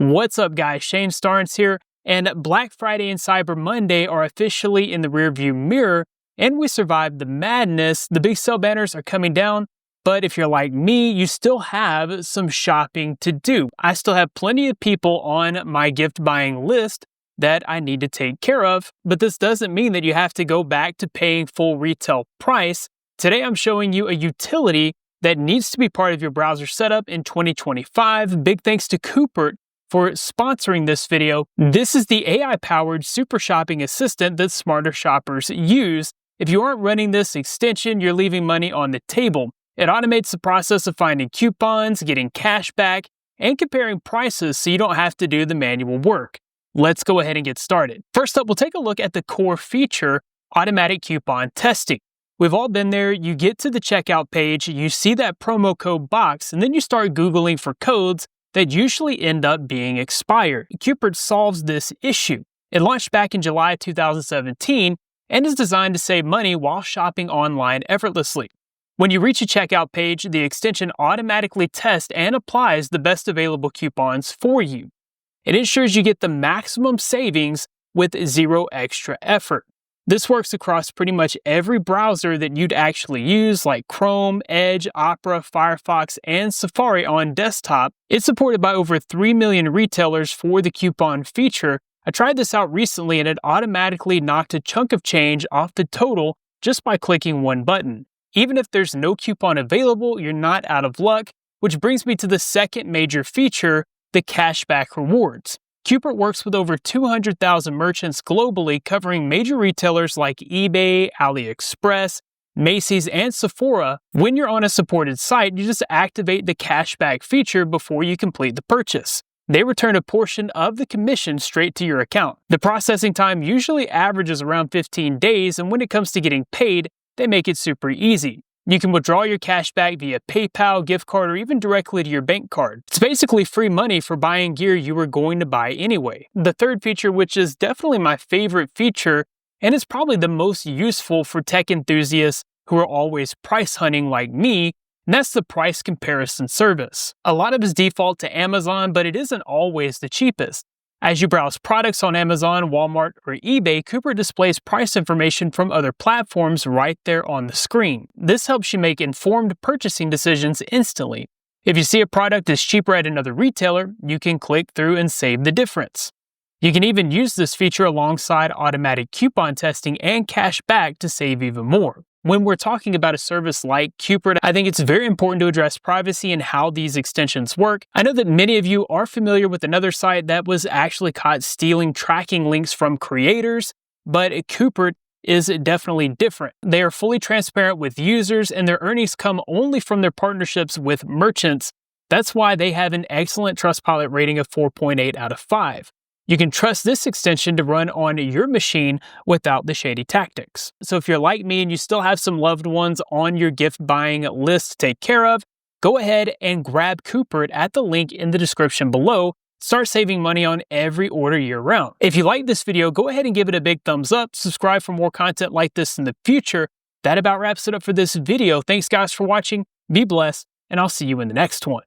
What's up guys, Shane Starnes here, and Black Friday and Cyber Monday are officially in the rearview mirror, and we survived the madness. The big sale banners are coming down, but if you're like me, you still have some shopping to do. I still have plenty of people on my gift buying list that I need to take care of, but this doesn't mean that you have to go back to paying full retail price. Today I'm showing you a utility that needs to be part of your browser setup in 2025. Big thanks to Coupert for sponsoring this video. This is the AI-powered super shopping assistant that smarter shoppers use. If you aren't running this extension, you're leaving money on the table. It automates the process of finding coupons, getting cash back, and comparing prices so you don't have to do the manual work. Let's go ahead and get started. First up, we'll take a look at the core feature, automatic coupon testing. We've all been there. You get to the checkout page, you see that promo code box, and then you start Googling for codes that usually end up being expired. Coupert solves this issue. It launched back in July 2017 and is designed to save money while shopping online effortlessly. When you reach a checkout page, the extension automatically tests and applies the best available coupons for you. It ensures you get the maximum savings with zero extra effort. This works across pretty much every browser that you'd actually use, like Chrome, Edge, Opera, Firefox, and Safari on desktop. It's supported by over 3 million retailers for the coupon feature. I tried this out recently and it automatically knocked a chunk of change off the total just by clicking one button. Even if there's no coupon available, you're not out of luck, which brings me to the second major feature, the cashback rewards. Coupert works with over 200,000 merchants globally, covering major retailers like eBay, AliExpress, Macy's, and Sephora. When you're on a supported site, you just activate the cashback feature before you complete the purchase. They return a portion of the commission straight to your account. The processing time usually averages around 15 days, and when it comes to getting paid, they make it super easy. You can withdraw your cash back via PayPal, gift card, or even directly to your bank card. It's basically free money for buying gear you were going to buy anyway. The third feature, which is definitely my favorite feature, and is probably the most useful for tech enthusiasts who are always price hunting like me, and that's the price comparison service. A lot of us default to Amazon, but it isn't always the cheapest. As you browse products on Amazon, Walmart, or eBay, Coupert displays price information from other platforms right there on the screen. This helps you make informed purchasing decisions instantly. If you see a product is cheaper at another retailer, you can click through and save the difference. You can even use this feature alongside automatic coupon testing and cash back to save even more. When we're talking about a service like Coupert, I think it's very important to address privacy and how these extensions work. I know that many of you are familiar with another site that was actually caught stealing tracking links from creators, but Coupert is definitely different. They are fully transparent with users and their earnings come only from their partnerships with merchants. That's why they have an excellent Trustpilot rating of 4.8 out of 5. You can trust this extension to run on your machine without the shady tactics. So if you're like me and you still have some loved ones on your gift buying list to take care of, go ahead and grab Coupert at the link in the description below. Start saving money on every order year round. If you like this video, go ahead and give it a big thumbs up. Subscribe for more content like this in the future. That about wraps it up for this video. Thanks guys for watching. Be blessed, and I'll see you in the next one.